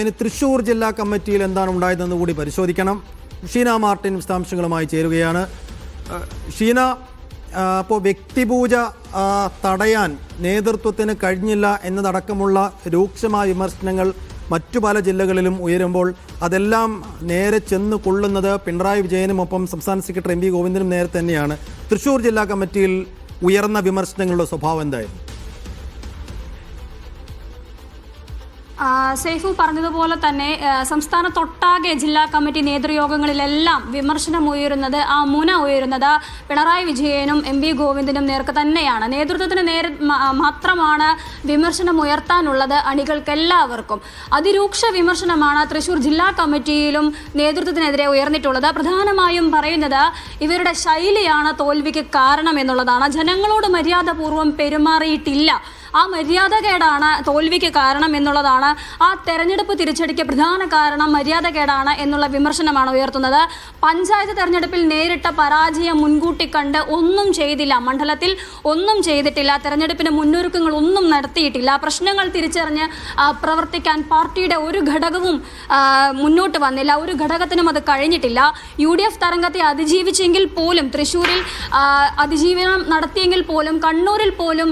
ഇനി തൃശൂർ ജില്ലാ കമ്മിറ്റിയിൽ എന്താണ് ഉണ്ടായതെന്ന് കൂടി പരിശോധിക്കണം. ഷീന മാർട്ടിൻ വിശദാംശങ്ങളുമായി ചേരുകയാണ്. ഷീന, അപ്പോൾ വ്യക്തിപൂജ തടയാൻ നേതൃത്വത്തിന് കഴിഞ്ഞില്ല എന്നതടക്കമുള്ള രൂക്ഷമായ വിമർശനങ്ങൾ മറ്റു പല ജില്ലകളിലും ഉയരുമ്പോൾ അതെല്ലാം നേരെ ചെന്ന് കൊള്ളുന്നത് പിണറായി വിജയനും ഒപ്പം സംസ്ഥാന സെക്രട്ടറി എം.വി. ഗോവിന്ദനും നേരെ തന്നെയാണ്. തൃശൂർ ജില്ലാ കമ്മിറ്റിയിൽ ഉയർന്ന വിമർശനങ്ങളുടെ സ്വഭാവം എന്തായിരുന്നു? സൈഫു പറഞ്ഞതുപോലെ തന്നെ സംസ്ഥാനത്തൊട്ടാകെ ജില്ലാ കമ്മിറ്റി നേതൃയോഗങ്ങളിലെല്ലാം വിമർശനമുയരുന്നത്, ആ മുന ഉയരുന്നത് പിണറായി വിജയനും എം.വി. ഗോവിന്ദനും നേർക്ക് തന്നെയാണ്. നേതൃത്വത്തിന് നേരെ മാത്രമാണ് വിമർശനം ഉയർത്താനുള്ളത് അണികൾക്കെല്ലാവർക്കും. അതിരൂക്ഷ വിമർശനമാണ് തൃശൂർ ജില്ലാ കമ്മിറ്റിയിലും നേതൃത്വത്തിനെതിരെ ഉയർന്നിട്ടുള്ളത്. പ്രധാനമായും പറയുന്നത് ഇവരുടെ ശൈലിയാണ് തോൽവിക്ക് കാരണം എന്നുള്ളതാണ്. ജനങ്ങളോട് മര്യാദപൂർവ്വം പെരുമാറിയിട്ടില്ല, ആ മര്യാദകേടാണ് തോൽവിക്ക് കാരണം എന്നുള്ളതാണ്. ആ തെരഞ്ഞെടുപ്പ് തിരിച്ചടിക്ക് പ്രധാന കാരണം മര്യാദകേടാണ് എന്നുള്ള വിമർശനമാണ് ഉയർത്തുന്നത്. പഞ്ചായത്ത് തെരഞ്ഞെടുപ്പിൽ നേരിട്ട പരാജയം മുൻകൂട്ടി കണ്ട് ഒന്നും ചെയ്തില്ല, മണ്ഡലത്തിൽ ഒന്നും ചെയ്തിട്ടില്ല, തെരഞ്ഞെടുപ്പിന് മുന്നൊരുക്കങ്ങൾ ഒന്നും നടത്തിയിട്ടില്ല, പ്രശ്നങ്ങൾ തിരിച്ചറിഞ്ഞ് പ്രവർത്തിക്കാൻ പാർട്ടിയുടെ ഒരു ഘടകവും മുന്നോട്ട് വന്നില്ല, ഒരു ഘടകത്തിനും അത് കഴിഞ്ഞിട്ടില്ല. UDF തരംഗത്തെ അതിജീവിച്ചെങ്കിൽ പോലും, തൃശ്ശൂരിൽ അതിജീവനം നടത്തിയെങ്കിൽ പോലും, കണ്ണൂരിൽ പോലും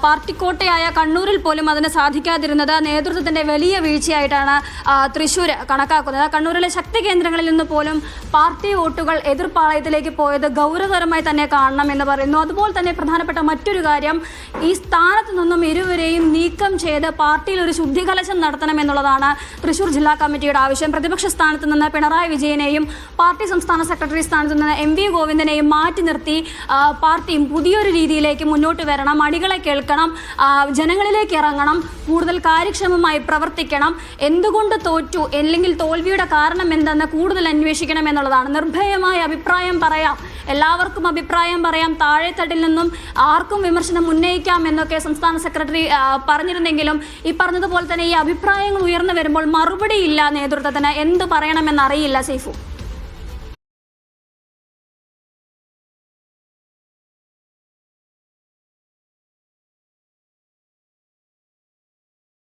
പാർട്ടിക്കോട്ടയായ കണ്ണൂരിൽ പോലും അതിന് സാധിക്കാതിരുന്നത് നേതൃത്വത്തിന്റെ വലിയ വീഴ്ചയായിട്ടാണ് തൃശ്ശൂർ കണക്കാക്കുന്നത്. കണ്ണൂരിലെ ശക്തി കേന്ദ്രങ്ങളിൽ നിന്ന് പോലും പാർട്ടി വോട്ടുകൾ എതിർപ്പാളയത്തിലേക്ക് പോയത് ഗൗരവകരമായി തന്നെ കാണണം എന്ന് പറയുന്നു. അതുപോലെ തന്നെ പ്രധാനപ്പെട്ട മറ്റൊരു കാര്യം, ഈ സ്ഥാനത്ത് നിന്നും ഇരുവരെയും നീക്കം ചെയ്ത് പാർട്ടിയിൽ ഒരു ശുദ്ധികലശം നടത്തണമെന്നുള്ളതാണ് തൃശ്ശൂർ ജില്ലാ കമ്മിറ്റിയുടെ ആവശ്യം. പ്രതിപക്ഷ സ്ഥാനത്ത് നിന്ന് പിണറായി വിജയനെയും പാർട്ടി സംസ്ഥാന സെക്രട്ടറി സ്ഥാനത്ത് നിന്ന് എം.വി. ഗോവിന്ദനെയും മാറ്റി നിർത്തി പാർട്ടിയും പുതിയൊരു രീതിയിലേക്ക് മുന്നോട്ട് വരണം, അണികളെ കേൾക്കണം, ജനങ്ങളിലേക്ക് ഇറങ്ങണം, കൂടുതൽ കാര്യക്ഷമമായി പ്രവർത്തിക്കണം, എന്തുകൊണ്ട് തോറ്റു അല്ലെങ്കിൽ തോൽവിയുടെ കാരണം എന്തെന്ന് കൂടുതൽ അന്വേഷിക്കണം എന്നുള്ളതാണ്. നിർഭയമായ അഭിപ്രായം പറയാം, എല്ലാവർക്കും അഭിപ്രായം പറയാം, താഴെത്തട്ടിൽ നിന്നും ആർക്കും വിമർശനം ഉന്നയിക്കാം എന്നൊക്കെ സംസ്ഥാന സെക്രട്ടറി പറഞ്ഞിരുന്നെങ്കിലും ഈ പറഞ്ഞതുപോലെ തന്നെ ഈ അഭിപ്രായങ്ങൾ ഉയർന്നു വരുമ്പോൾ മറുപടിയില്ല നേതൃത്വത്തിന്, എന്ത് പറയണമെന്നറിയില്ല. സൈഫു.